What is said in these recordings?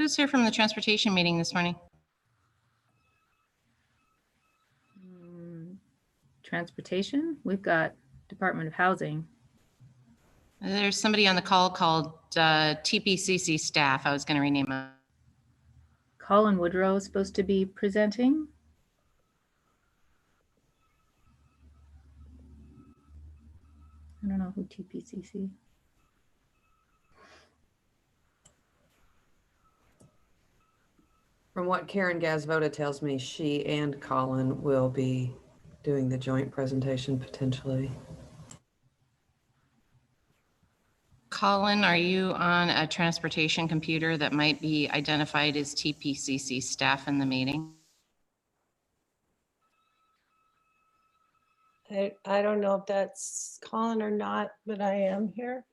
Who's here from the transportation meeting this morning? Transportation, we've got Department of Housing. There's somebody on the call called TPCC staff. I was going to rename him. Colin Woodrow is supposed to be presenting. I don't know who TPCC. From what Karen Gazvoda tells me, she and Colin will be doing the joint presentation potentially. Colin, are you on a transportation computer that might be identified as TPCC staff in the meeting? I don't know if that's Colin or not, but I am here.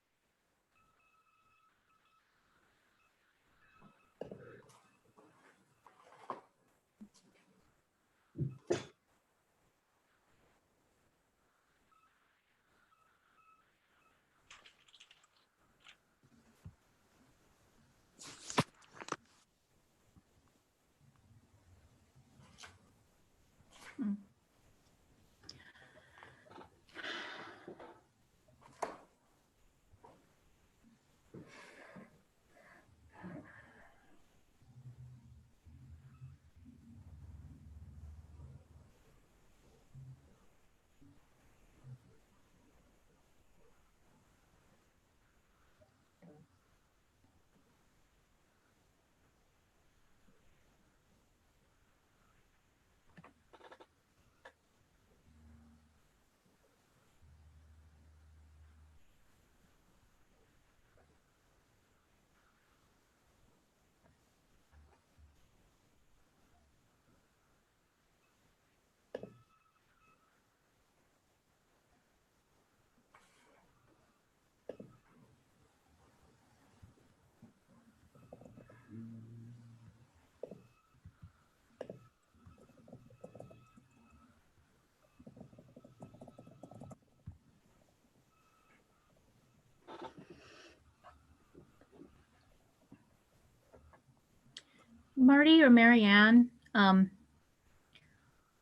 Marty or Marianne, I'm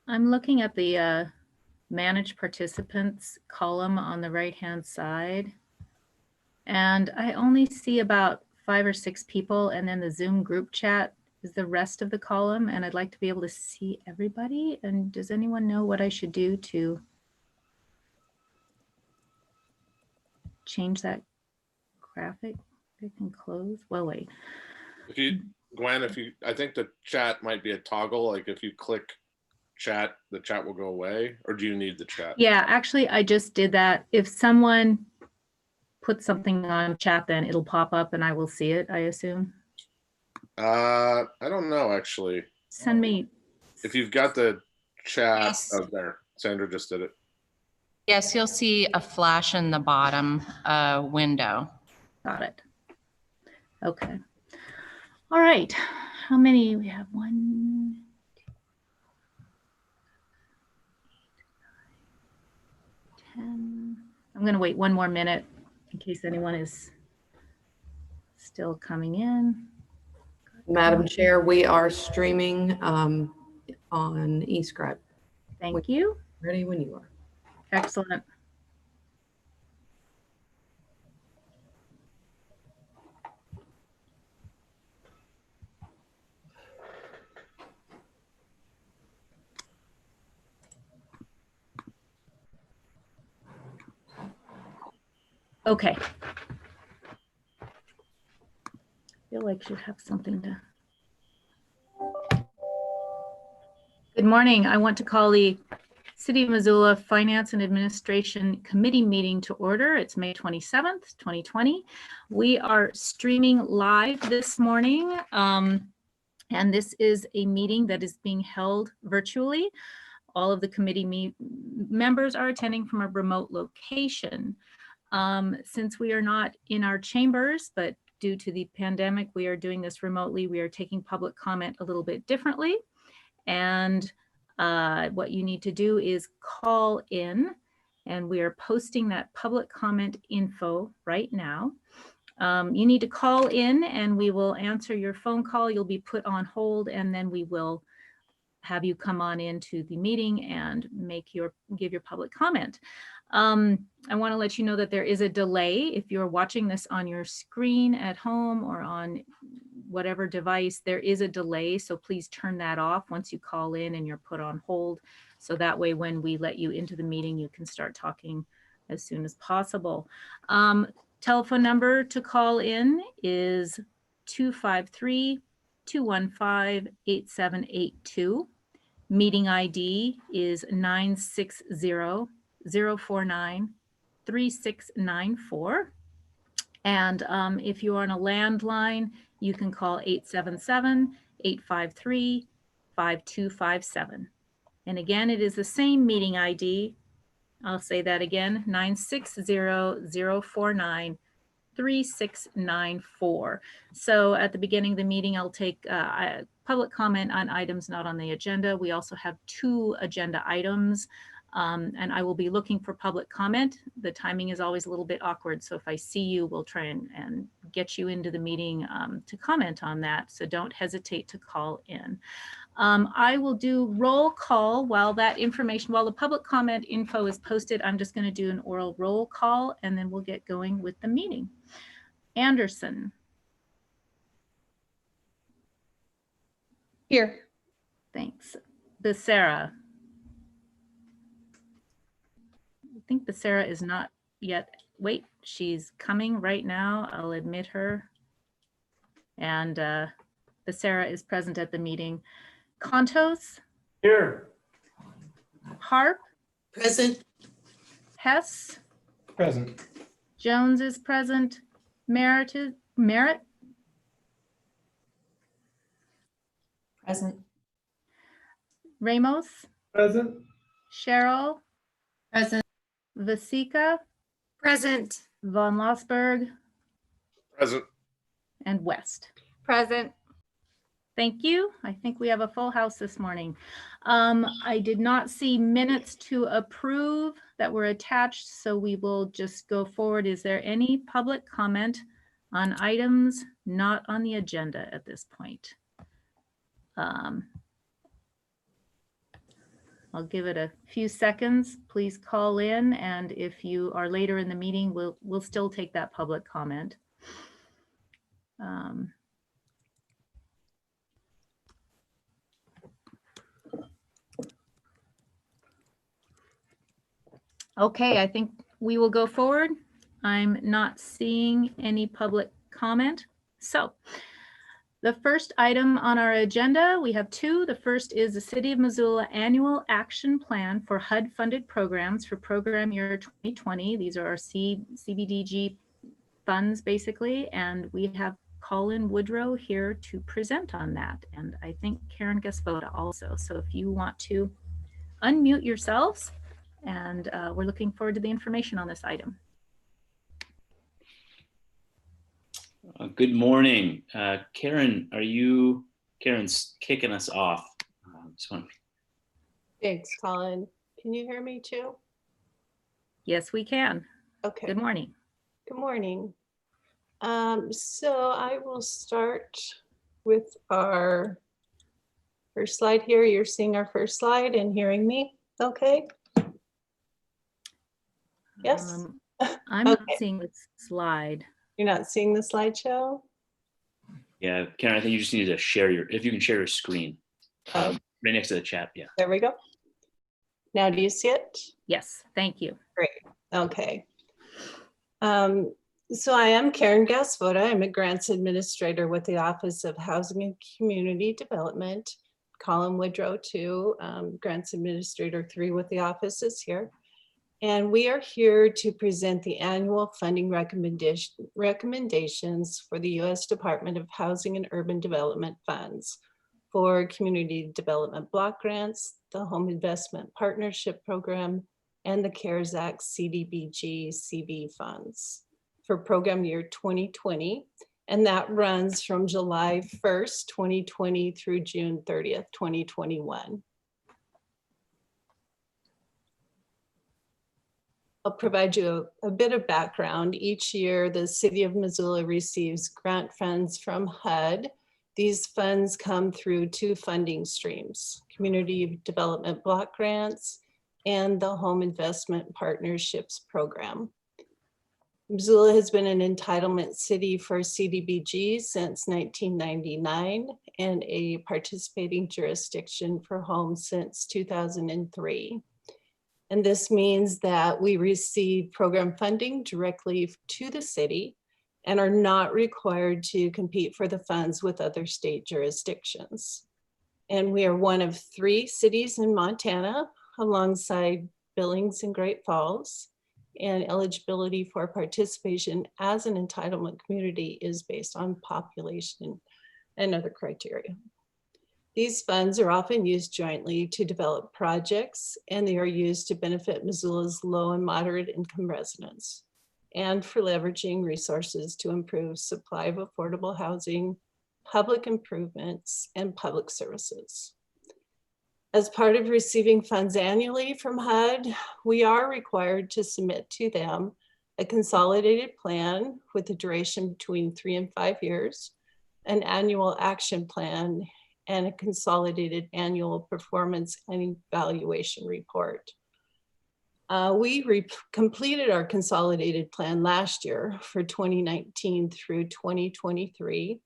looking at the manage participants column on the right-hand side, and I only see about 5 or 6 people, and then the Zoom group chat is the rest of the column, and I'd like to be able to see everybody. And does anyone know what I should do to change that graphic? I can close. Well, wait. If you, Gwen, I think the chat might be a toggle. Like if you click chat, the chat will go away, or do you need the chat? Yeah, actually, I just did that. If someone puts something on chat, then it'll pop up and I will see it, I assume. I don't know, actually. Send me. If you've got the chat, Yes. oh, there, Sandra just did it. Yes, you'll see a flash in the bottom window. Got it. Okay. All right. How many? We have 1, 2, 10. I'm going to wait 1 more minute in case anyone is still coming in. Madam Chair, we are streaming on eScribe. Thank you. Ready when you are. Excellent. Okay. I feel like I should have something to. Good morning. I want to call the City of Missoula Finance and Administration Committee meeting to order. It's May 27th, 2020. We are streaming live this morning, and this is a meeting that is being held virtually. All of the committee members are attending from a remote location. Since we are not in our chambers, but due to the pandemic, we are doing this remotely. We are taking public comment a little bit differently. And what you need to do is call in, and we are posting that public comment info right now. You need to call in and we will answer your phone call. You'll be put on hold and then we will have you come on into the meeting and give your public comment. I want to let you know that there is a delay. If you're watching this on your screen at home or on whatever device, there is a delay. So please turn that off once you call in and you're put on hold. So that way, when we let you into the meeting, you can start talking as soon as possible. Telephone number to call in is 253-215-8782. Meeting ID is 960-049-3694. And if you're on a landline, you can call 877-853-5257. And again, it is the same meeting ID. I'll say that again, 960-049-3694. So at the beginning of the meeting, I'll take public comment on items not on the agenda. We also have 2 agenda items, and I will be looking for public comment. The timing is always a little bit awkward, so if I see you, we'll try and get you into the meeting to comment on that, so don't hesitate to call in. I will do roll call while the public comment info is posted. I'm just going to do an oral roll call and then we'll get going with the meeting. Anderson. Here. Thanks. Becerra. I think Becerra is not yet. Wait, she's coming right now. I'll admit her. And Becerra is present at the meeting. Contos. Here. Harp. Present. Hess. Present. Jones is present. Merritt. Present. Ramos. Present. Cheryl. Present. Vasika. Present. Von Lossberg. Present. And West. Present. Thank you. I think we have a full house this morning. I did not see minutes to approve that were attached, so we will just go forward. Is there any public comment on items not on the agenda at this point? I'll give it a few seconds. Please call in, and if you are later in the meeting, we'll still take that public comment. Okay, I think we will go forward. I'm not seeing any public comment. So the first item on our agenda, we have 2. The first is the City of Missoula Annual Action Plan for HUD-funded programs for program year 2020. These are our CDBG funds, basically, and we have Colin Woodrow here to present on that, and I think Karen Gasvoda also. So if you want to unmute yourselves, and we're looking forward to the information on this item. Good morning. Karen, Karen's kicking us off. Thanks, Colin. Can you hear me too? Yes, we can. Okay. Good morning. Good morning. So I will start with our first slide here. You're seeing our first slide and hearing me, okay? Yes? I'm not Okay. seeing this slide. You're not seeing the slideshow? Yeah, Karen, I think you just need to share if you can share your screen. Right next to the chat, yeah. There we go. Now, do you see it? Yes, thank you. Okay. So I am Karen Gasvoda. I'm a grants administrator with the Office of Housing and Community Development. Colin Woodrow too, grants administrator 3 with the office is here. And we are here to present the annual funding recommendations for the U.S. Department of Housing and Urban Development funds for community development block grants, the Home Investment Partnership Program, and the CARES Act CDBG-CV funds for program year 2020. And that runs from July 1st, 2020 through June 30th, 2021. I'll provide you a bit of background. Each year, the City of Missoula receives grant funds from HUD. These funds come through two funding streams: Community Development Block Grants and the Home Investment Partnerships Program. Missoula has been an entitlement city for CDBG since 1999 and a participating jurisdiction for home since 2003. And this means that we receive program funding directly to the city and are not required to compete for the funds with other state jurisdictions. And we are one of 3 cities in Montana, alongside Billings and Great Falls. And eligibility for participation as an entitlement community is based on population and other criteria. These funds are often used jointly to develop projects, and they are used to benefit Missoula's low and moderate income residents, and for leveraging resources to improve supply of affordable housing, public improvements, and public services. As part of receiving funds annually from HUD, we are required to submit to them a consolidated plan with a duration between 3 and 5 years, an annual action plan, and a consolidated annual performance and evaluation report. We completed our consolidated plan last year for 2019 through 2023.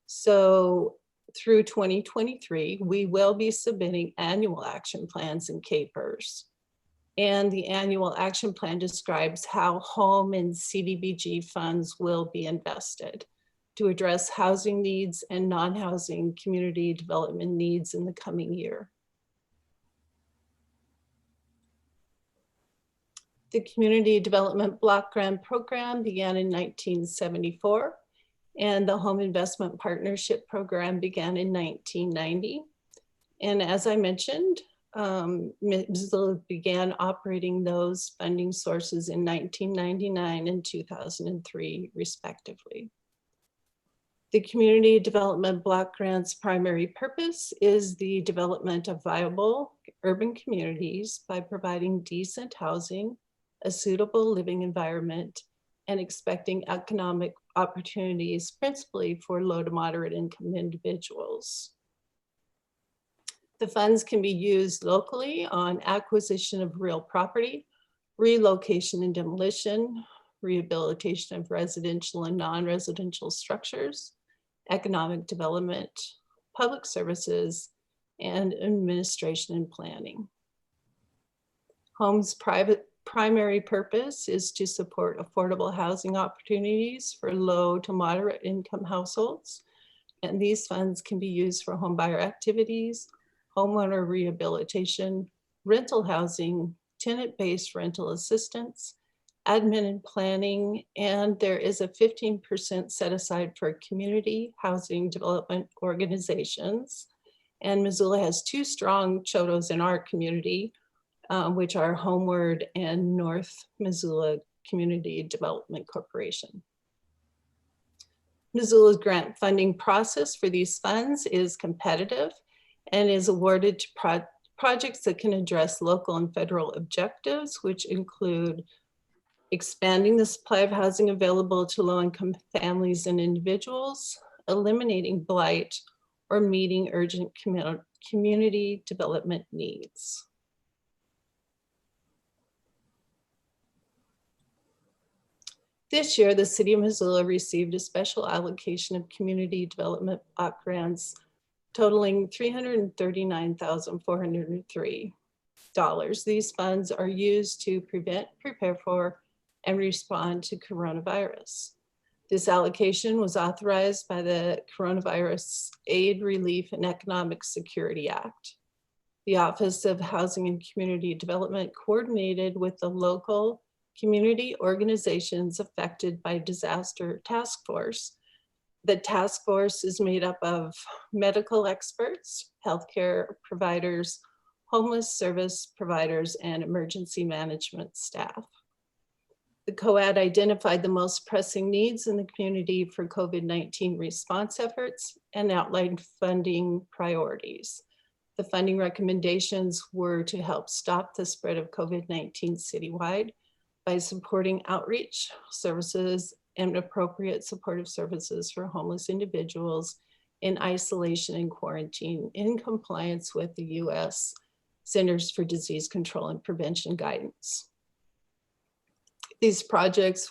So through 2023, we will be submitting annual action plans and capers. And the annual action plan describes how home and CDBG funds will be invested to address housing needs and non-housing community development needs in the coming year. The Community Development Block Grant Program began in 1974, and the Home Investment Partnership Program began in 1990. And as I mentioned, Missoula began operating those funding sources in 1999 and 2003, respectively. The Community Development Block Grant's primary purpose is the development of viable urban communities by providing decent housing, a suitable living environment, and expecting economic opportunities, principally for low to moderate income individuals. The funds can be used locally on acquisition of real property, relocation and demolition, rehabilitation of residential and non-residential structures, economic development, public services, and administration and planning. HOME's primary purpose is to support affordable housing opportunities for low to moderate income households. And these funds can be used for homebuyer activities, homeowner rehabilitation, rental housing, tenant-based rental assistance, admin and planning, and there is a 15% set aside for community housing development organizations. And Missoula has 2 strong CHODOs in our community, which are Homeward and North Missoula Community Development Corporation. Missoula's grant funding process for these funds is competitive and is awarded to projects that can address local and federal objectives, which include expanding the supply of housing available to low-income families and individuals, eliminating blight, or meeting urgent community development needs. This year, the City of Missoula received a special allocation of community development block grants totaling $339,403. These funds are used to prevent, prepare for, and respond to coronavirus. This allocation was authorized by the Coronavirus Aid, Relief, and Economic Security Act. The Office of Housing and Community Development coordinated with the local community organizations affected by disaster task force. The task force is made up of medical experts, healthcare providers, homeless service providers, and emergency management staff. The COAD identified the most pressing needs in the community for COVID-19 response efforts and outlined funding priorities. The funding recommendations were to help stop the spread of COVID-19 citywide, by supporting outreach services and appropriate supportive services for homeless individuals in isolation and quarantine in compliance with the U.S. Centers for Disease Control and Prevention guidance. These projects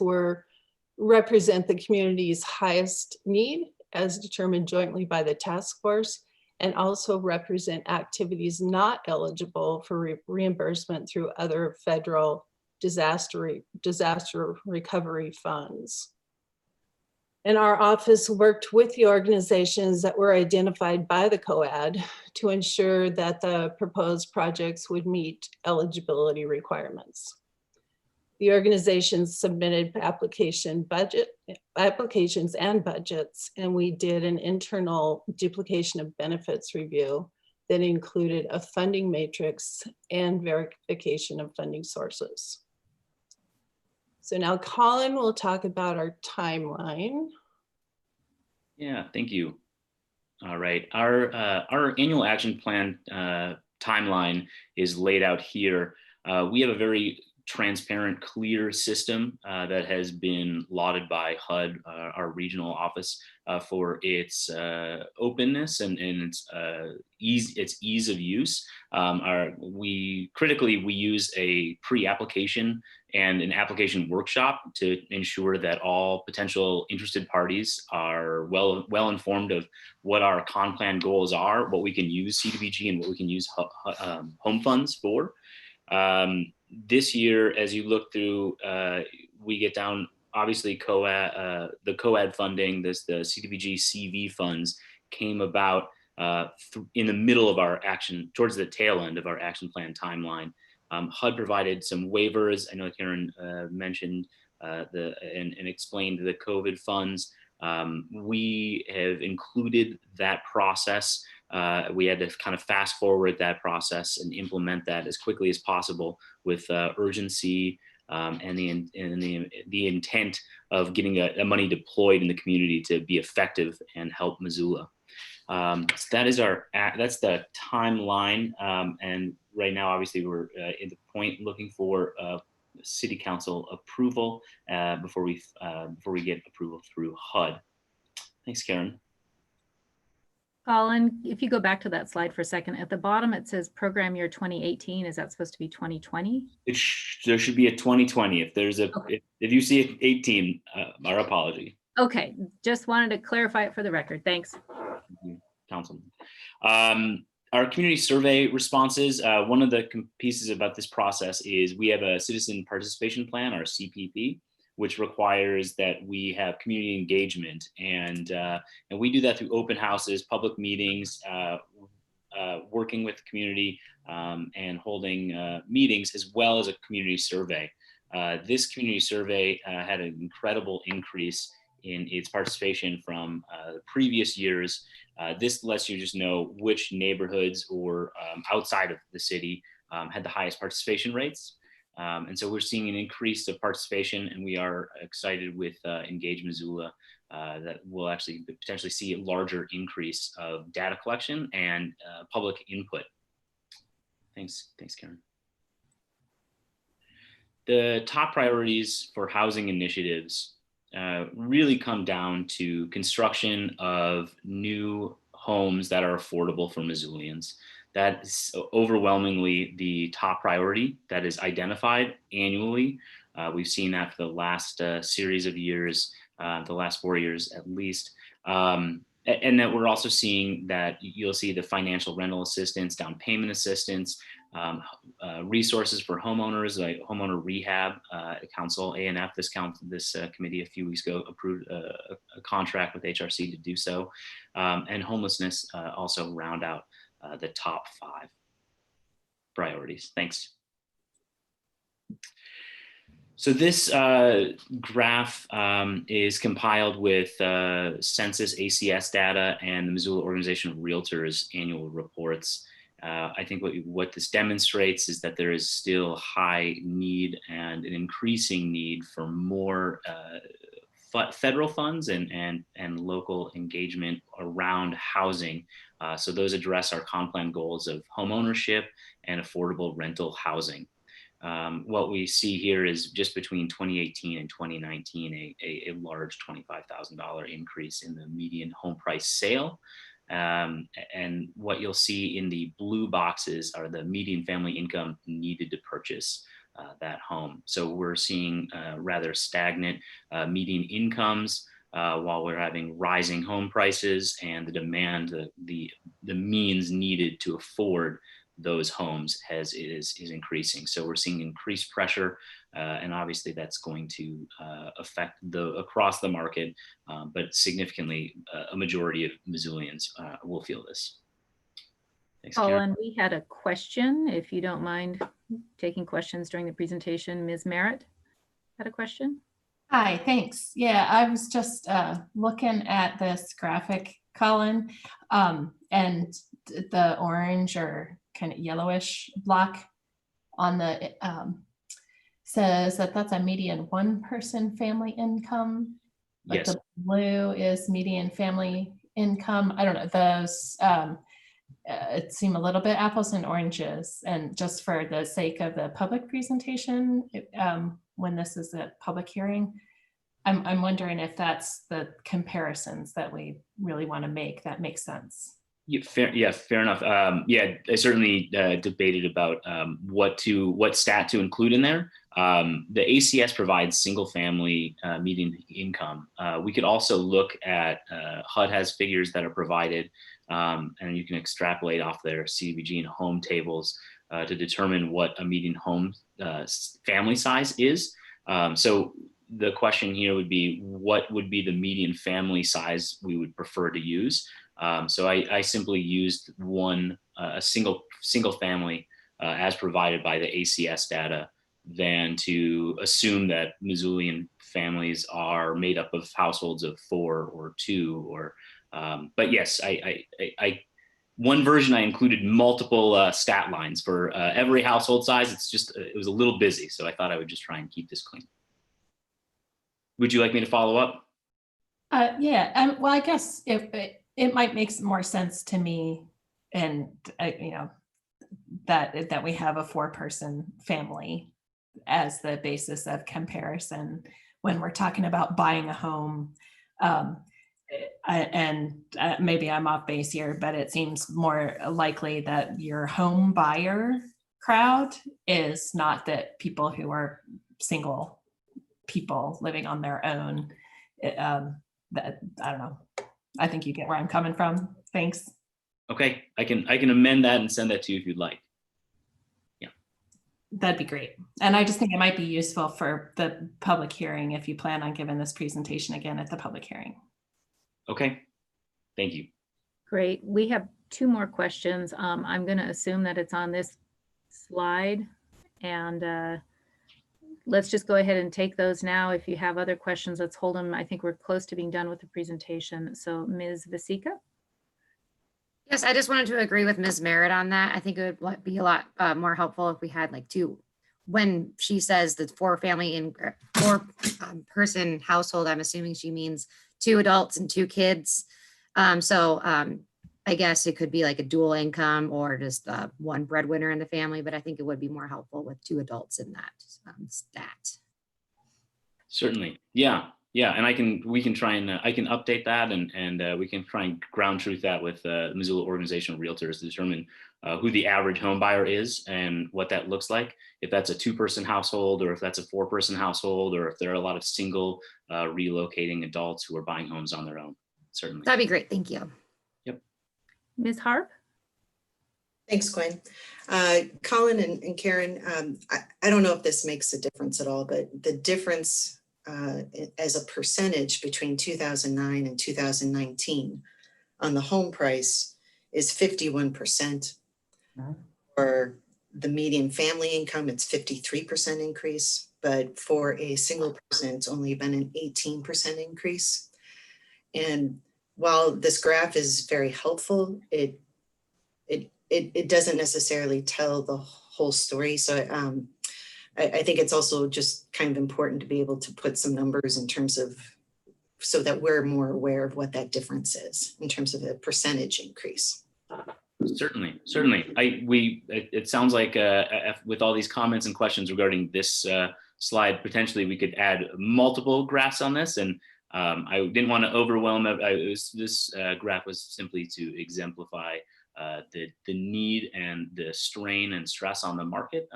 represent the community's highest need as determined jointly by the task force, and also represent activities not eligible for reimbursement through other federal disaster recovery funds. And our office worked with the organizations that were identified by the COAD to ensure that the proposed projects would meet eligibility requirements. The organizations submitted applications and budgets, and we did an internal duplication of benefits review that included a funding matrix and verification of funding sources. So now Colin will talk about our timeline. Yeah, thank you. All right, our annual action plan timeline is laid out here. We have a very transparent, clear system that has been lauded by HUD, our regional office, for its openness and its ease of use. We use a pre-application and an application workshop to ensure that all potential interested parties are well informed of what our con plan goals are, what we can use CDBG and what we can use home funds for. This year, as you look through, we get down, obviously, the COAD funding, the CDBG CV funds came about in the middle of our action, towards the tail end of our action plan timeline. HUD provided some waivers. I know Karen mentioned and explained the COVID funds. We have included that process. We had to kind of fast forward that process and implement that as quickly as possible with urgency and the intent of getting the money deployed in the community to be effective and help Missoula. So that's the timeline. And right now, obviously, we're at the point looking for City Council approval before we get approval through HUD. Thanks, Karen. Colin, if you go back to that slide for a second, at the bottom it says program year 2018. Is that supposed to be 2020? There should be a 2020. If there's Okay. if you see an 18, our apology. Okay, just wanted to clarify it for the record. Thanks. Councilman. Our community survey responses, one of the pieces about this process is we have a citizen participation plan, our CPP, which requires that we have community engagement. And we do that through open houses, public meetings, working with the community and holding meetings, as well as a community survey. This community survey had an incredible increase in its participation from the previous years. This lets you just know which neighborhoods or outside of the city had the highest participation rates. And so we're seeing an increase of participation, and we are excited with Engage Missoula that we'll actually potentially see a larger increase of data collection and public input. Thanks, Karen. The top priorities for housing initiatives really come down to construction of new homes that are affordable for Missoulians. That is overwhelmingly the top priority that is identified annually. We've seen that for the last series of years, the last 4 years at least. And that we're also seeing that you'll see the financial rental assistance, down payment assistance, resources for homeowners, like homeowner rehab. Council ANF, this committee a few weeks ago approved a contract with HRC to do so, and homelessness also round out the top 5 priorities. Thanks. So this graph is compiled with Census ACS data and the Missoula Organization of Realtors annual reports. I think what this demonstrates is that there is still high need and an increasing need for more federal funds and local engagement around housing. So those address our comp plan goals of home ownership and affordable rental housing. What we see here is just between 2018 and 2019, a large $25,000 increase in the median home price sale. And what you'll see in the blue boxes are the median family income needed to purchase that home. So we're seeing rather stagnant median incomes while we're having rising home prices, and the demand, the means needed to afford those homes is increasing. So we're seeing increased pressure, and obviously that's going to affect across the market, but significantly a majority of Missoulians will feel this. Thanks, Karen. Colin, we had a question, if you don't mind taking questions during the presentation. Ms. Merritt had a question. Hi, thanks. Yeah, I was just looking at this graphic, Colin, and the orange or kind of yellowish block on the says that that's a median one-person family income. But Yes. the blue is median family income. I don't know, those it seem a little bit apples and oranges. And just for the sake of the public presentation, when this is a public hearing, I'm wondering if that's the comparisons that we really want to make that makes sense. Yeah, fair enough. Yeah, I certainly debated about what stat to include in there. The ACS provides single family median income. We could also look at HUD has figures that are provided, and you can extrapolate off their CDBG and home tables to determine what a median home family size is. So the question here would be, what would be the median family size we would prefer to use? So I simply used a single family as provided by the ACS data, than to assume that Missoulian families are made up of households of 4 or 2, or but yes, I one version I included multiple stat lines for every household size. It was a little busy, so I thought I would just try and keep this clean. Would you like me to follow up? Yeah, well, I guess if it might make more sense to me, and you know, that we have a 4-person family as the basis of comparison when we're talking about buying a home. Maybe I'm off base here, but it seems more likely that your home buyer crowd is not that people who are single people living on their own. That I don't know. I think you get where I'm coming from. Thanks. Okay, I can amend that and send that to you if you'd like. Yeah, that'd be great. And I just think it might be useful for the public hearing if you plan on giving this presentation again at the public hearing. Okay, thank you. Great. We have 2 more questions. I'm going to assume that it's on this slide, and let's just go ahead and take those now. If you have other questions, let's hold them. I think we're close to being done with the presentation. So Ms. Vasika? Yes, I just wanted to agree with Ms. Merritt on that. I think it would be a lot more helpful if we had like 2, when she says the 4-person household, I'm assuming she means 2 adults and 2 kids. I guess it could be like a dual income or just one breadwinner in the family, but I think it would be more helpful with 2 adults in that stat. Certainly, yeah, and we can try and I can update that, and we can try and ground truth that with the Missoula Organization of Realtors to determine who the average home buyer is and what that looks like. If that's a 2-person household, or if that's a 4-person household, or if there are a lot of single relocating adults who are buying homes on their own. Certainly, That'd be great. Thank you. Ms. Harp? Thanks, Gwen. Colin and Karen, I don't know if this makes a difference at all, but the difference as a percentage between 2009 and 2019 on the home price is 51%. For the median family income, it's 53% increase, but for a single person, it's only been an 18% increase. And while this graph is very helpful, it doesn't necessarily tell the whole story. So I think it's also just kind of important to be able to put some numbers in terms of, so that we're more aware of what that difference is in terms of the percentage increase. Certainly. It sounds like with all these comments and questions regarding this slide, potentially we could add multiple graphs on this, and I didn't want to overwhelm it. This graph was simply to exemplify the need and the strain and stress on the market.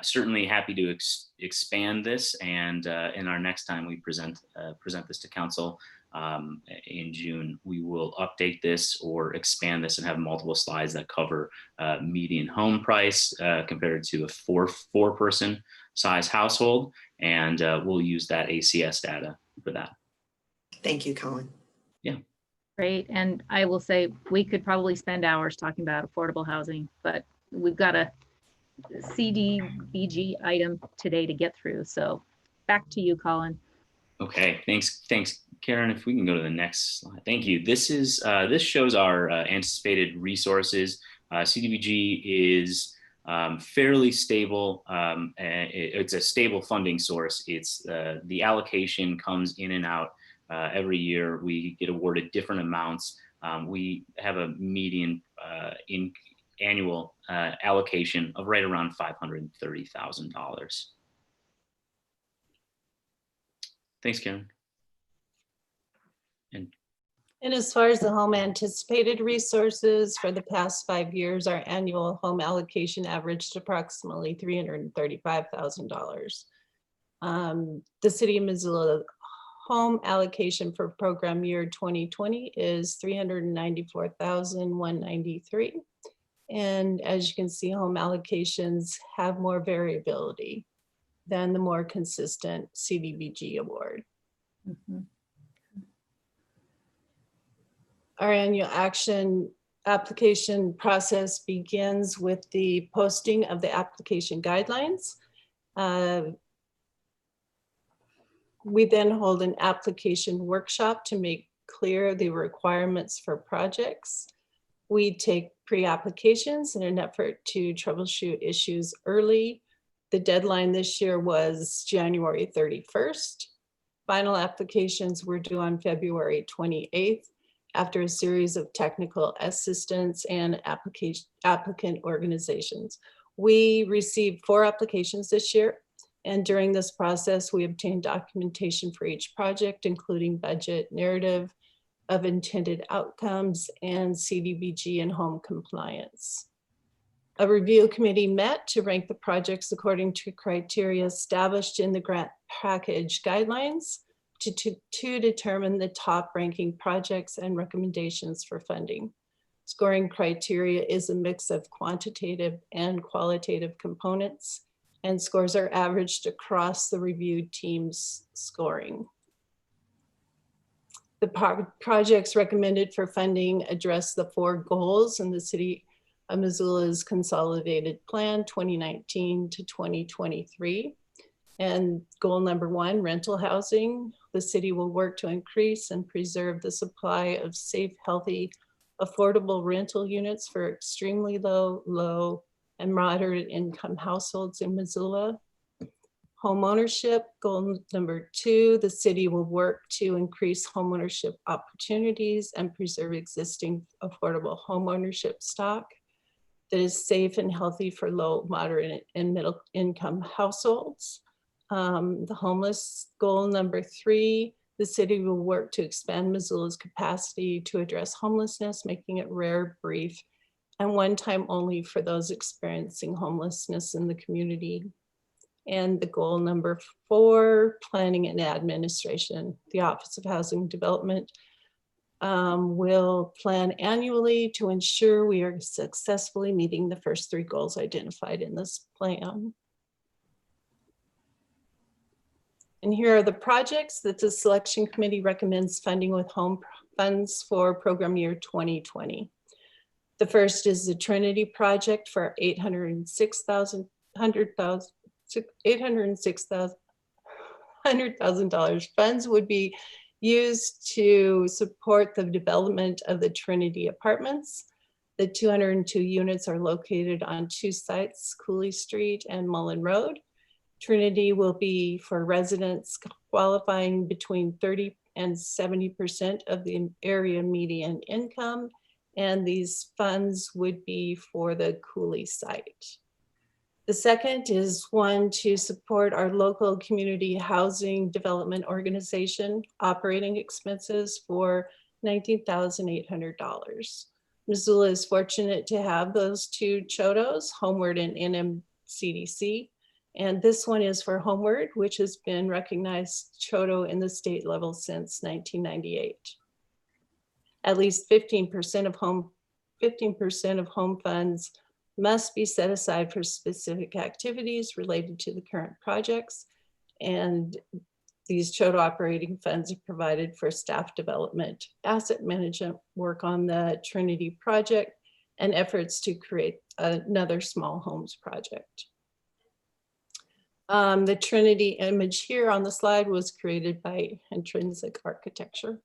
Certainly happy to expand this, and in our next time we present this to council in June, we will update this or expand this and have multiple slides that cover median home price compared to a four-person size household, and we'll use that ACS data for that. Thank you, Colin. Yeah. Great. And I will say we could probably spend hours talking about affordable housing, but we've got a CDBG item today to get through. So back to you, Colin. Okay, thanks, Karen. If we can go to the next slide. Thank you. This shows our anticipated resources. CDBG is fairly stable. It's a stable funding source. It's the allocation comes in and out every year. We get awarded different amounts. We have a median annual allocation of right around $530,000. Thanks, Karen. And as far as the home anticipated resources, for the past 5 years, our annual home allocation averaged approximately $335,000. The City of Missoula home allocation for program year 2020 is $394,193. And as you can see, home allocations have more variability than the more consistent CDBG award. Mm-hmm. Our annual application process begins with the posting of the application guidelines. We then hold an application workshop to make clear the requirements for projects. We take pre-applications in an effort to troubleshoot issues early. The deadline this year was January 31st. Final applications were due on February 28th after a series of technical assistance and applicant organizations. We received 4 applications this year, and during this process, we obtained documentation for each project, including budget, narrative of intended outcomes, and CDBG and home compliance. A review committee met to rank the projects according to criteria established in the grant package guidelines to determine the top ranking projects and recommendations for funding. Scoring criteria is a mix of quantitative and qualitative components, and scores are averaged across the review team's scoring. The projects recommended for funding address the 4 goals in the City of Missoula's Consolidated Plan 2019 to 2023. And goal number 1, rental housing. The city will work to increase and preserve the supply of safe, healthy, affordable rental units for extremely low, and moderate income households in Missoula. Homeownership, goal number 2, the city will work to increase homeownership opportunities and preserve existing affordable homeownership stock that is safe and healthy for low, moderate, and middle income households. The homeless, goal number 3, the city will work to expand Missoula's capacity to address homelessness, making it rare, brief, and one time only for those experiencing homelessness in the community. And the goal number 4, planning and administration. The Office of Housing Development will plan annually to ensure we are successfully meeting the first 3 goals identified in this plan. And here are the projects that the selection committee recommends funding with home funds for program year 2020. The first is the Trinity project for $806,000. Funds would be used to support the development of the Trinity apartments. The 202 units are located on 2 sites, Cooley Street and Mullen Road. Trinity will be for residents qualifying between 30 and 70% of the area median income and these funds would be for the Cooley site. The second is one to support our local community housing development organization operating expenses for $19,800. Missoula is fortunate to have those two CHODOs, Homeward and NMCDC. And this one is for Homeward, which has been recognized CHODO in the state level since 1998. At least 15% of home funds must be set aside for specific activities related to the current projects. And these CHODO operating funds are provided for staff development, asset management work on the Trinity project, and efforts to create another small homes project. The Trinity image here on the slide was created by Intrinsic Architecture.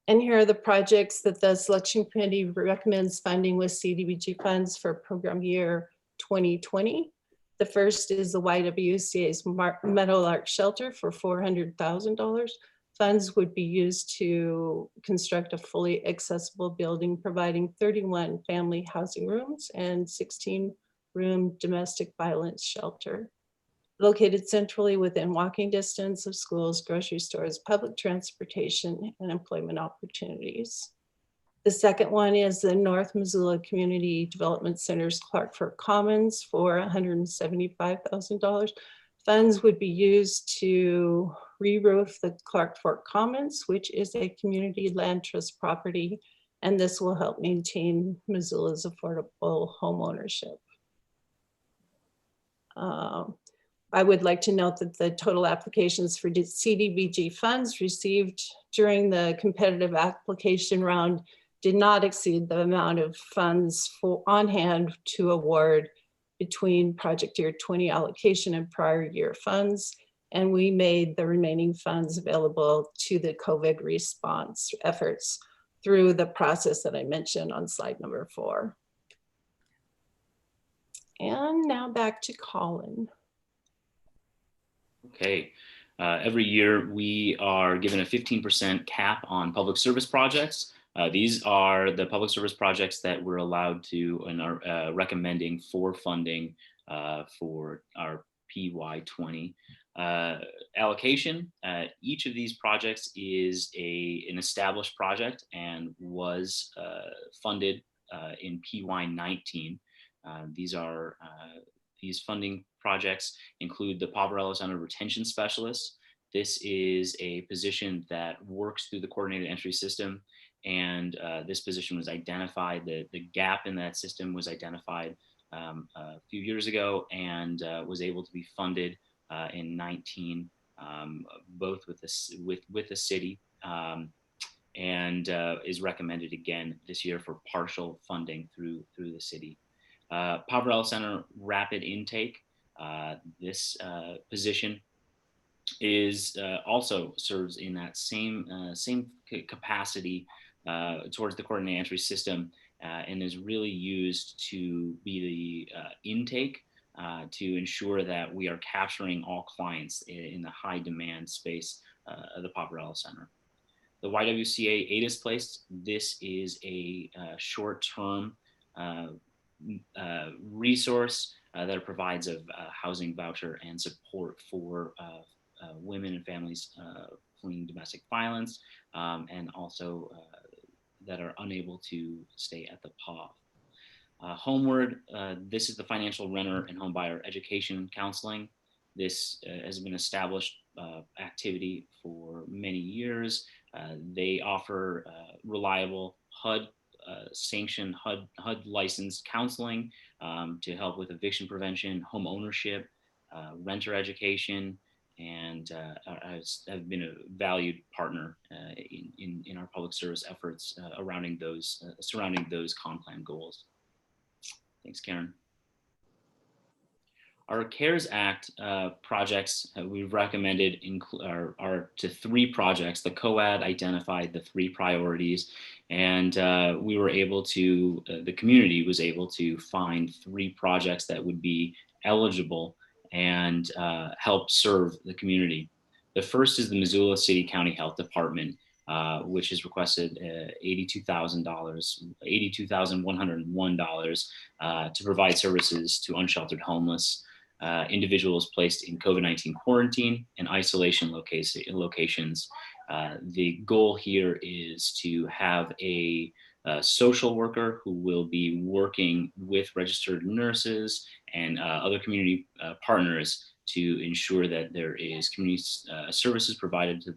And here are the projects that the selection committee recommends funding with CDBG funds for program year 2020. The first is the YWCA's Meadowlark Shelter for $400,000. Funds would be used to construct a fully accessible building providing 31 family housing rooms and 16-room domestic violence shelter. Located centrally within walking distance of schools, grocery stores, public transportation, and employment opportunities. The second one is the North Missoula Community Development Center's Clark Fork Commons for $175,000. Funds would be used to re-roof the Clark Fork Commons, which is a community land trust property, and this will help maintain Missoula's affordable home ownership. I would like to note that the total applications for CDBG funds received during the competitive application round did not exceed the amount of funds on hand to award between project year 20 allocation and prior year funds. And we made the remaining funds available to the COVID response efforts through the process that I mentioned on slide number 4. And now back to Colin. Okay. Every year we are given a 15% cap on public service projects. These are the public service projects that we're allowed to and are recommending for funding for our PY20 allocation. Each of these projects is an established project and was funded in PY19. These funding projects include the Poverello Center Retention Specialist. This is a position that works through the coordinated entry system. And this position was identified, the gap in that system was identified a few years ago and was able to be funded in 19, both with the city and is recommended again this year for partial funding through the city. Poverello Center Rapid Intake. This position is also serves in that same capacity towards the coordinated entry system and is really used to be the intake to ensure that we are capturing all clients in the high demand space of the Poverello Center. The YWCA ADIS Place, this is a short-term resource that provides a housing voucher and support for women and families fleeing domestic violence and also that are unable to stay at the POV. Homeward, this is the financial renter and home buyer education counseling. This has been established activity for many years. They offer reliable HUD sanctioned HUD licensed counseling to help with eviction prevention, home ownership, renter education, and have been a valued partner in our public service efforts surrounding those comp plan goals. Thanks, Karen. Our CARES Act projects we've recommended are to 3 projects. The COAD identified the 3 priorities, and we were able to, the community was able to find 3 projects that would be eligible and help serve the community. The first is the Missoula City County Health Department. which has requested $82,101 to provide services to unsheltered homeless individuals placed in COVID-19 quarantine and isolation locations. The goal here is to have a social worker who will be working with registered nurses and other community partners to ensure that there is community services provided to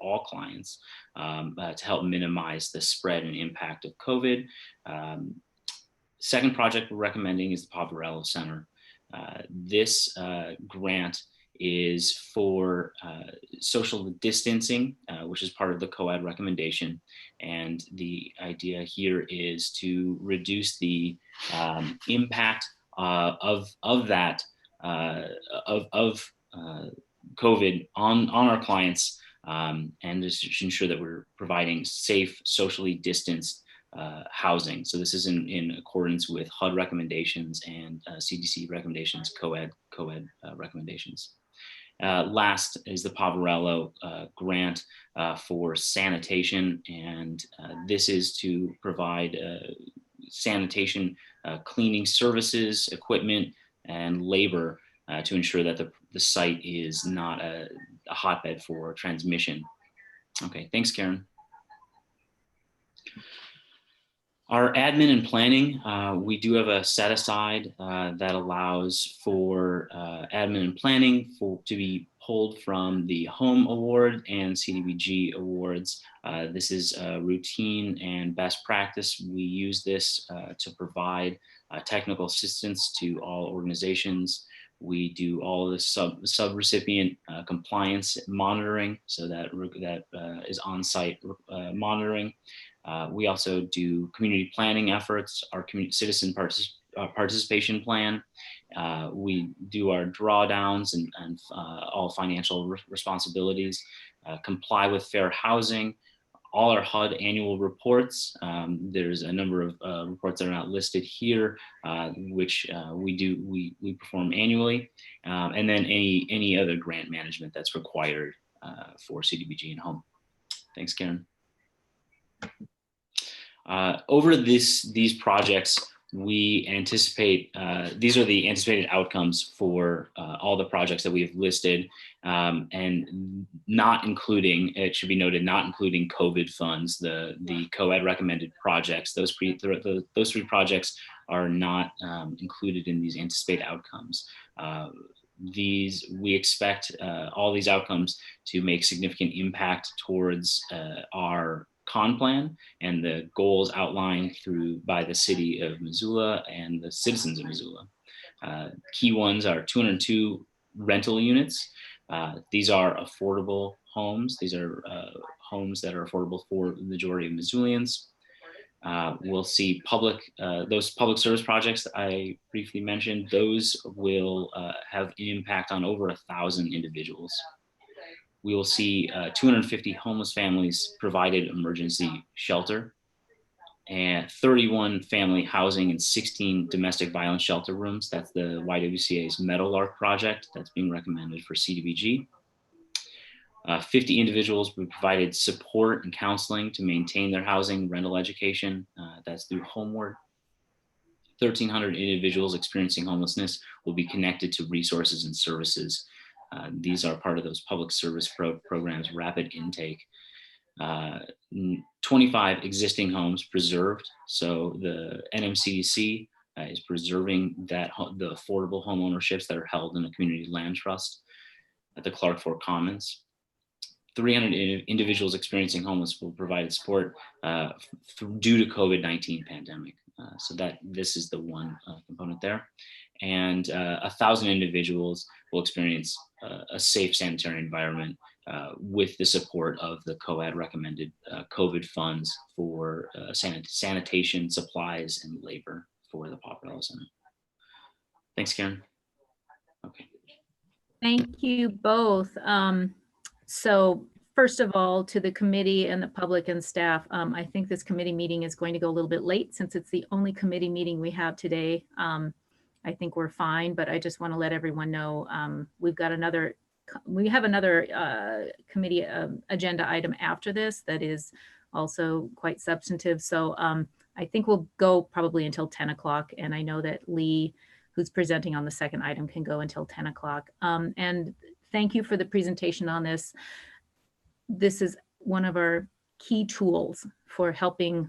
all clients to help minimize the spread and impact of COVID. Second project we're recommending is the Poverello Center. This grant is for social distancing, which is part of the COED recommendation. And the idea here is to reduce the impact of that COVID on our clients, and just ensure that we're providing safe, socially distanced housing. So this is in accordance with HUD recommendations and CDC recommendations, COED recommendations. Last is the Poverello grant for sanitation, and this is to provide sanitation, cleaning services, equipment, and labor to ensure that the site is not a hotbed for transmission. Okay, thanks, Karen. Our admin and planning, we do have a set aside that allows for admin and planning to be pulled from the HOME Award and CDBG awards. This is a routine and best practice. We use this to provide technical assistance to all organizations. We do all the sub-recipient compliance monitoring, so that is on-site monitoring. We also do community planning efforts, our citizen participation plan. We do our drawdowns and all financial responsibilities, comply with fair housing, all our HUD annual reports. There's a number of reports that are not listed here, which we perform annually, and then any other grant management that's required for CDBG and HOME. Thanks, Karen. Over these projects, we anticipate, these are the anticipated outcomes for all the projects that we have listed, and not including, it should be noted, not including COVID funds, the COED recommended projects. Those three projects are not included in these anticipated outcomes. We expect all these outcomes to make significant impact towards our con plan and the goals outlined by the city of Missoula and the citizens of Missoula. Key ones are 202 rental units. These are affordable homes. These are homes that are affordable for the majority of Missoulians. We'll see those public service projects that I briefly mentioned. Those will have an impact on over 1,000 individuals. We will see 250 homeless families provided emergency shelter, and 31 family housing and 16 domestic violence shelter rooms. That's the YWCA's Meadowlark project that's being recommended for CDBG. 50 individuals will be provided support and counseling to maintain their housing, rental education. That's through Homeward. 1,300 individuals experiencing homelessness will be connected to resources and services. These are part of those public service programs, rapid intake. 25 existing homes preserved. So the NMCDC is preserving the affordable home ownerships that are held in a community land trust at the Clark Fork Commons. 300 individuals experiencing homeless will provide support due to COVID-19 pandemic. So this is the one component there. And 1,000 individuals will experience a safe sanitary environment with the support of the COED recommended COVID funds for sanitation, supplies, and labor for the Poverello Center. Thanks, Karen. Okay. Thank you both. So first of all, to the committee and the public and staff, I think this committee meeting is going to go a little bit late since it's the only committee meeting we have today. I think we're fine, but I just want to let everyone know we've got another we have another committee agenda item after this that is also quite substantive. So I think we'll go probably until 10 o'clock. And I know that Lee, who's presenting on the second item, can go until 10 o'clock. And thank you for the presentation on this. This is one of our key tools for helping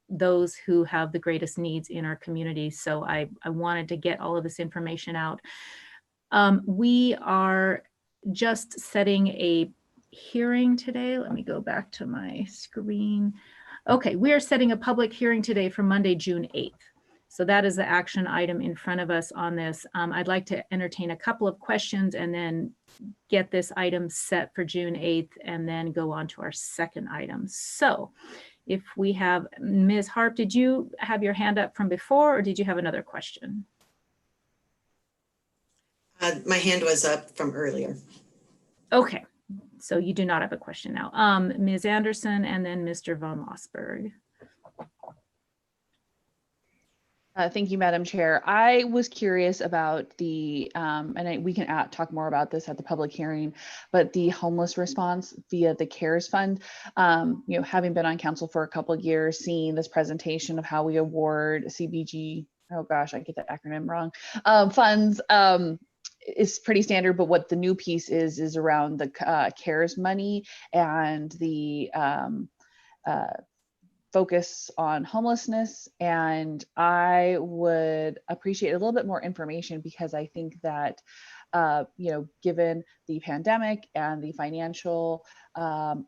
those who have the greatest needs in our community. So I wanted to get all of this information out. We are just setting a hearing today. Let me go back to my screen. Okay, we are setting a public hearing today for Monday, June 8th. So that is the action item in front of us on this. I'd like to entertain a couple of questions and then get this item set for June 8th and then go on to our second item. So if we have, Ms. Harp, did you have your hand up from before or did you have another question? My hand was up from earlier. Okay, so you do not have a question now. Ms. Anderson and then Mr. von Mossberg. Thank you, Madam Chair. I was curious about the, we can talk more about this at the public hearing, but the homeless response via the CARES Fund. Having been on council for a couple of years, seeing this presentation of how we award CBG, oh gosh, I get that acronym wrong, funds is pretty standard, but what the new piece is around the CARES money and the focus on homelessness. And I would appreciate a little bit more information because I think that, given the pandemic and the financial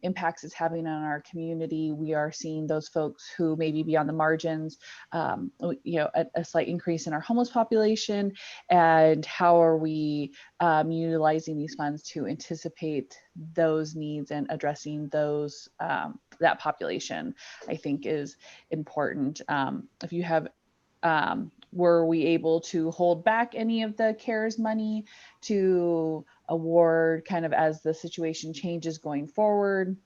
impacts it's having on our community, we are seeing those folks who maybe be on the margins, a slight increase in our homeless population. And how are we utilizing these funds to anticipate those needs and addressing those that population, I think is important. If you have, were we able to hold back any of the CARES money to award kind of as the situation changes going forward?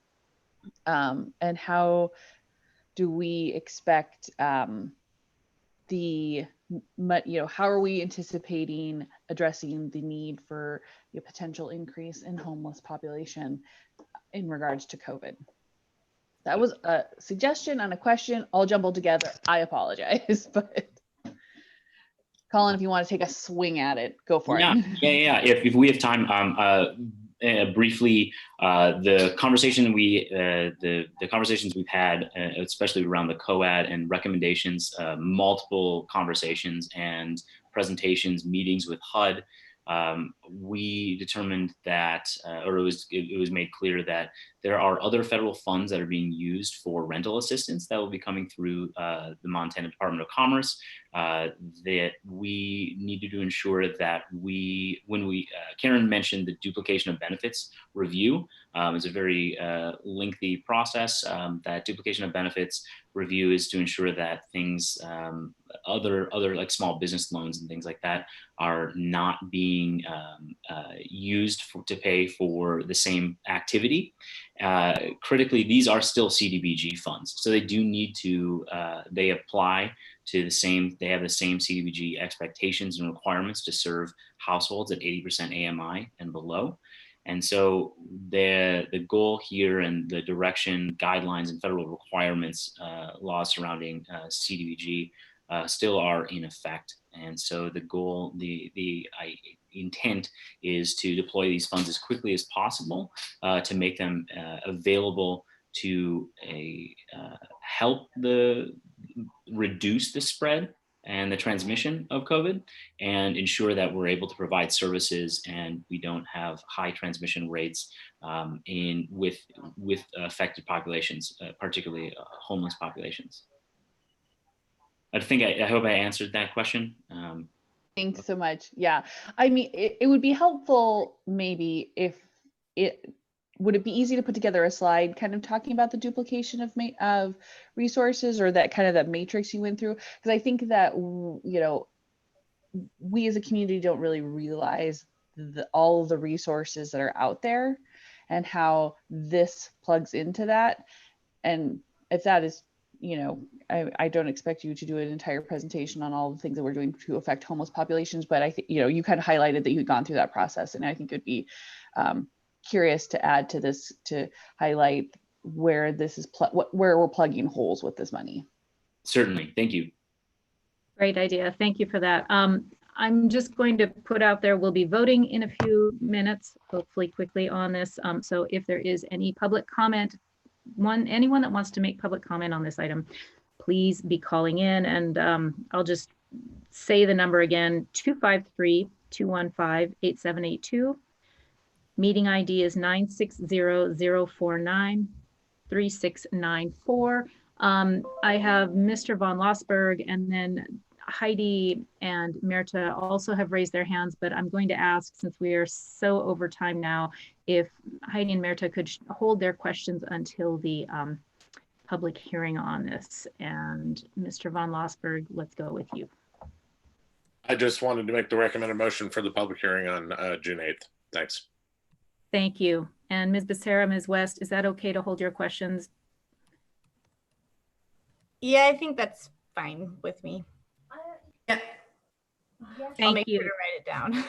And how do we expect how are we anticipating addressing the need for a potential increase in homeless population in regards to COVID? That was a suggestion and a question all jumbled together. I apologize, but Colin, if you want to take a swing at it, go for it. Yeah. If we have time, briefly, the conversations we've had, especially around the COAD and recommendations, multiple conversations and presentations, meetings with HUD. We determined that, or it was made clear that there are other federal funds that are being used for rental assistance that will be coming through the Montana Department of Commerce, that we needed to ensure that Karen mentioned the duplication of benefits review. It's a very lengthy process. That duplication of benefits review is to ensure that things, other like small business loans and things like that, are not being used to pay for the same activity. Critically, these are still CDBG funds, so they do need to, they apply to the same, they have the same CDBG expectations and requirements to serve households at 80% AMI and below. And so the goal here and the direction, guidelines, and federal requirements, laws surrounding CDBG still are in effect. And so the goal, the intent is to deploy these funds as quickly as possible to make them available to help reduce the spread and the transmission of COVID, and ensure that we're able to provide services and we don't have high transmission rates with affected populations, particularly homeless populations. I hope I answered that question. Thanks so much. Yeah, I mean, it would be helpful maybe if would it be easy to put together a slide kind of talking about the duplication of resources, or that kind of that matrix you went through? Because I think that, we as a community don't really realize all of the resources that are out there and how this plugs into that. And if that is I don't expect you to do an entire presentation on all the things that we're doing to affect homeless populations, but I think, you kind of highlighted that you'd gone through that process. And I think it'd be curious to add to this, to highlight where this is, where we're plugging holes with this money. Certainly. Thank you. Great idea. Thank you for that. I'm just going to put out there, we'll be voting in a few minutes, hopefully quickly on this. So if there is any public comment, anyone that wants to make public comment on this item, please be calling in, and I'll just say the number again, 253-215-8782. Meeting ID is 960-049-3694. I have Mr. von Lossberg and then Heidi and Merta also have raised their hands, but I'm going to ask, since we are so over time now, if Heidi and Merta could hold their questions until the public hearing on this. And Mr. von Lossberg, let's go with you. I just wanted to make the recommended motion for the public hearing on June 8th. Thanks. Thank you. And Ms. Becerra, Ms. West, is that okay to hold your questions? Yeah, I think that's fine with me. Yeah. I'll make you. sure to write it down.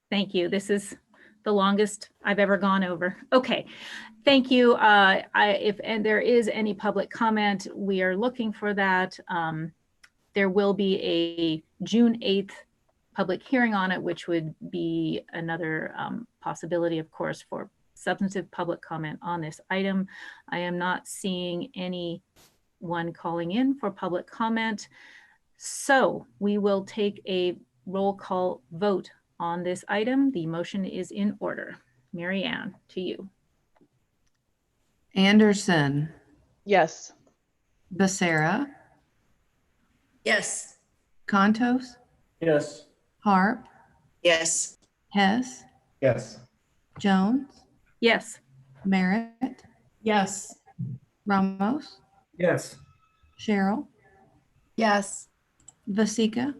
Thank you. This is the longest I've ever gone over. Okay, thank you. If there is any public comment, we are looking for that. There will be a June 8th public hearing on it, which would be another possibility, of course, for substantive public comment on this item. I am not seeing anyone calling in for public comment. So we will take a roll call vote on this item. The motion is in order. Mary Ann, to you. Anderson, Yes. Becerra, Yes. Contos, Yes. Harp, Yes. Hess, Yes. Jones, Yes. Merritt, Yes. Yes. Ramos, Cheryl, Yes. Vasika,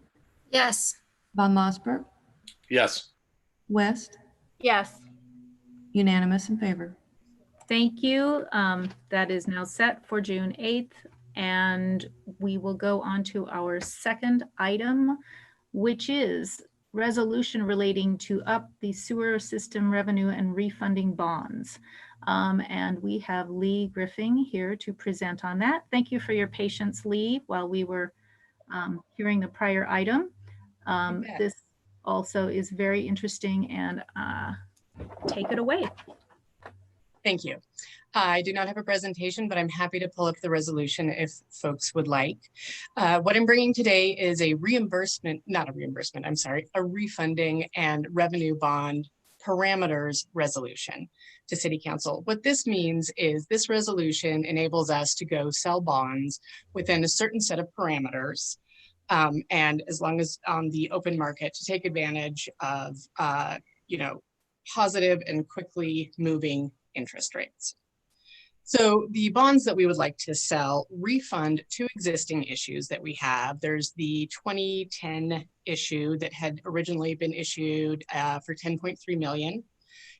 Yes. von Lossberg, Yes. West, Yes. unanimous in favor. Thank you. That is now set for June 8th. And we will go on to our second item, which is resolution relating to up the sewer system revenue and refunding bonds. And we have Lee Griffin here to present on that. Thank you for your patience, Lee, while we were hearing the prior item. This also is very interesting, and take it away. Thank you. I do not have a presentation, but I'm happy to pull up the resolution if folks would like. What I'm bringing today is a refunding and revenue bond parameters resolution to City Council. What this means is this resolution enables us to go sell bonds within a certain set of parameters, and as long as on the open market, to take advantage of positive and quickly moving interest rates. So the bonds that we would like to sell refund two existing issues that we have. There's the 2010 issue that had originally been issued for 10.3 million,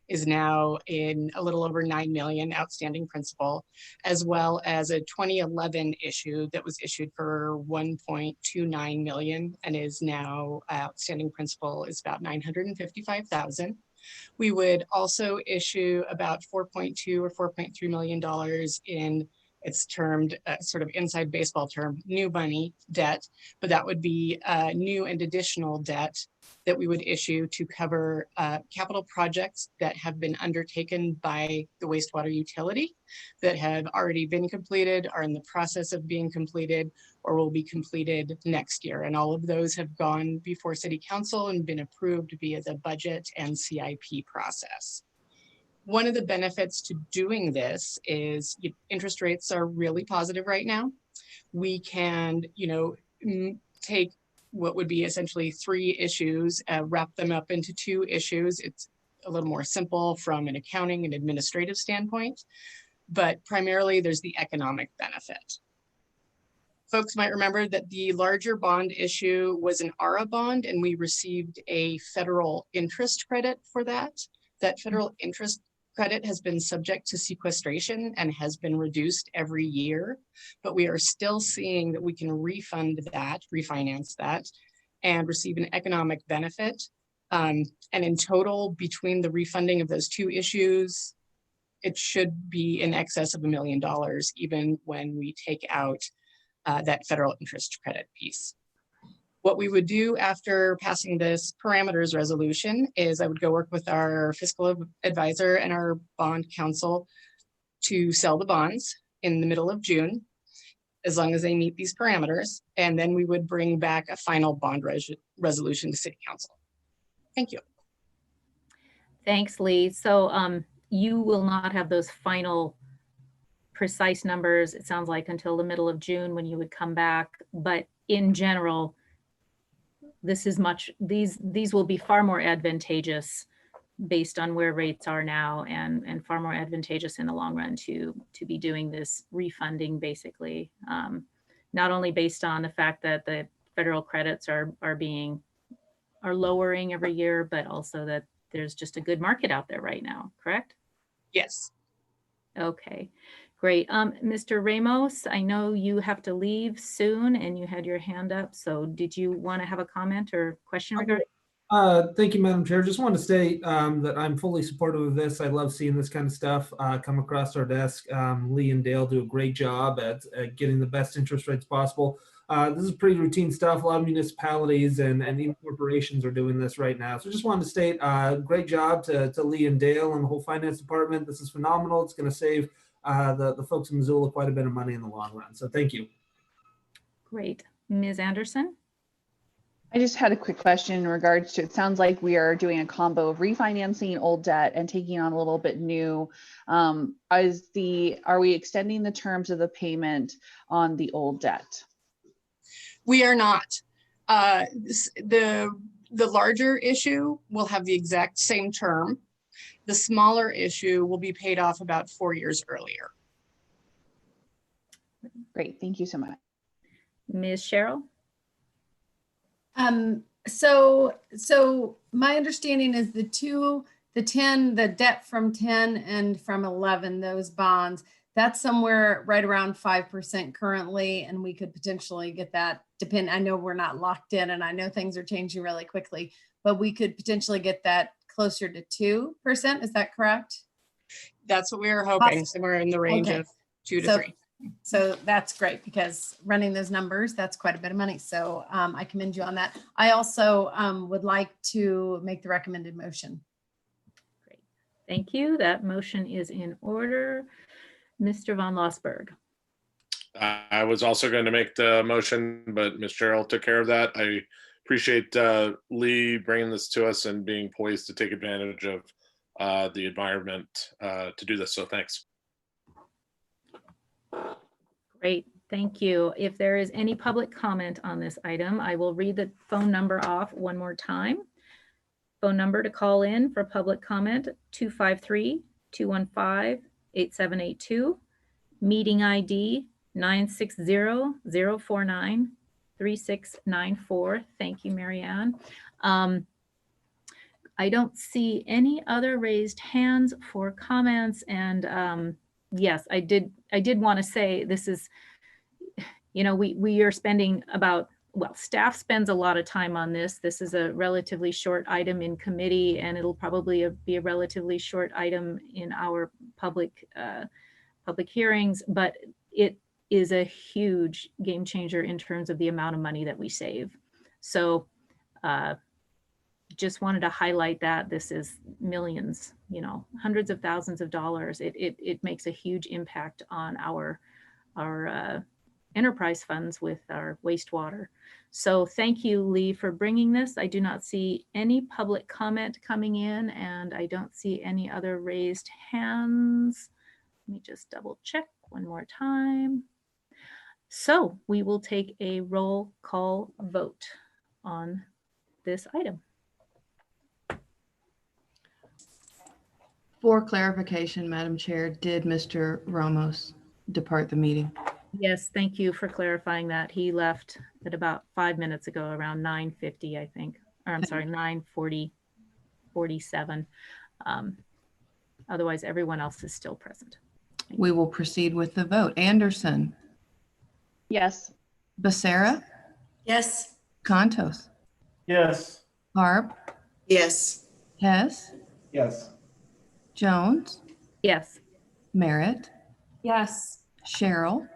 is now in a little over 9 million outstanding principal, as well as a 2011 issue that was issued for 1.29 million and is now outstanding principal is about 955,000. We would also issue about $4.2 or $4.3 million in, it's termed sort of inside baseball term, new money debt, but that would be new and additional debt that we would issue to cover capital projects that have been undertaken by the wastewater utility that have already been completed, are in the process of being completed, or will be completed next year. And all of those have gone before City Council and been approved via the budget and CIP process. One of the benefits to doing this is interest rates are really positive right now. We can, take what would be essentially 3 issues, wrap them up into 2 issues. It's a little more simple from an accounting and administrative standpoint, but primarily there's the economic benefit. Folks might remember that the larger bond issue was an ARA bond, and we received a federal interest credit for that. That federal interest credit has been subject to sequestration and has been reduced every year, but we are still seeing that we can refund that, refinance that, and receive an economic benefit. And in total, between the refunding of those two issues, it should be in excess of $1 million, even when we take out that federal interest credit piece. What we would do after passing this parameters resolution is I would go work with our fiscal advisor and our bond counsel to sell the bonds in the middle of June, as long as they meet these parameters. And then we would bring back a final bond resolution to City Council. Thank you. Thanks, Lee. So you will not have those final precise numbers, it sounds like, until the middle of June when you would come back. But in general, this is these will be far more advantageous based on where rates are now, and far more advantageous in the long run to be doing this refunding, basically. Not only based on the fact that the federal credits are lowering every year, but also that there's just a good market out there right now, correct? Yes. Okay, great. Mr. Ramos, I know you have to leave soon and you had your hand up. So did you want to have a comment or question regarding? Thank you, Madam Chair. Just want to state that I'm fully supportive of this. I love seeing this kind of stuff come across our desk. Lee and Dale do a great job at getting the best interest rates possible. This is pretty routine stuff. A lot of municipalities and even corporations are doing this right now. So just wanted to state great job to Lee and Dale and the whole finance department. This is phenomenal. It's going to save the folks in Missoula quite a bit of money in the long run. So thank you. Great. Ms. Anderson? I just had a quick question in regards to, it sounds like we are doing a combo of refinancing old debt and taking on a little bit new. Are we extending the terms of the payment on the old debt? We are not. The larger issue will have the exact same term. The smaller issue will be paid off about 4 years earlier. Great, thank you so much. Ms. Cheryl? So my understanding is the debt from 10 and from 11, those bonds, that's somewhere right around 5% currently, and we could potentially get that, I know we're not locked in and I know things are changing really quickly, but we could potentially get that closer to 2%. Is that correct? That's what we were hoping, somewhere in the range of 2 to 3. So that's great, because running those numbers, that's quite a bit of money. So I commend you on that. I also would like to make the recommended motion. Great. Thank you. That motion is in order. Mr. Von Lossberg. I was also going to make the motion, but Ms. Cheryl took care of that. I appreciate Lee bringing this to us and being poised to take advantage of the environment to do this. So thanks. Great, thank you. If there is any public comment on this item, I will read the phone number off one more time. Phone number to call in for public comment, 253-215-8782. Meeting ID 960-049-3694. Thank you, Marianne. I don't see any other raised hands for comments, and yes, I did want to say this is, we are spending staff spends a lot of time on this. This is a relatively short item in committee, and it'll probably be a relatively short item in our public hearings, but it is a huge game changer in terms of the amount of money that we save. So just wanted to highlight that this is millions, hundreds of thousands of dollars. It makes a huge impact on our enterprise funds with our wastewater. So thank you, Lee, for bringing this. I do not see any public comment coming in, and I don't see any other raised hands. Let me just double check one more time. So we will take a roll call vote on this item. For clarification, Madam Chair, did Mr. Ramos depart the meeting? Yes, thank you for clarifying that. He left at about 5 minutes ago, around 9:50, I think. Or I'm sorry, 9:47. Otherwise, everyone else is still present. We will proceed with the vote. Anderson, Yes. Becerra, Yes. Contos, Yes. Harp, Yes. Hess, Yes. Jones, Yes. Merritt, Yes. Cheryl,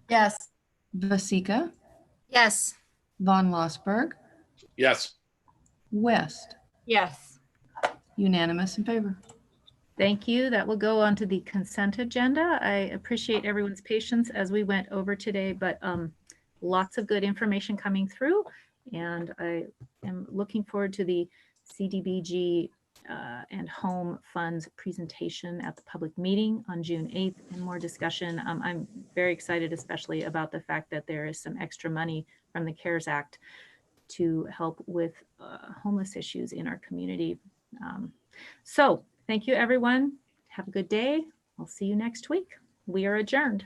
Yes. Vasika, Yes. Von Lossberg, Yes. West. Yes. Unanimous in favor. Thank you. That will go on to the consent agenda. I appreciate everyone's patience as we went over today, but lots of good information coming through. And I am looking forward to the CDBG and home funds presentation at the public meeting on June 8th and more discussion. I'm very excited, especially about the fact that there is some extra money from the CARES Act to help with homeless issues in our community. So thank you, everyone. Have a good day. I'll see you next week. We are adjourned.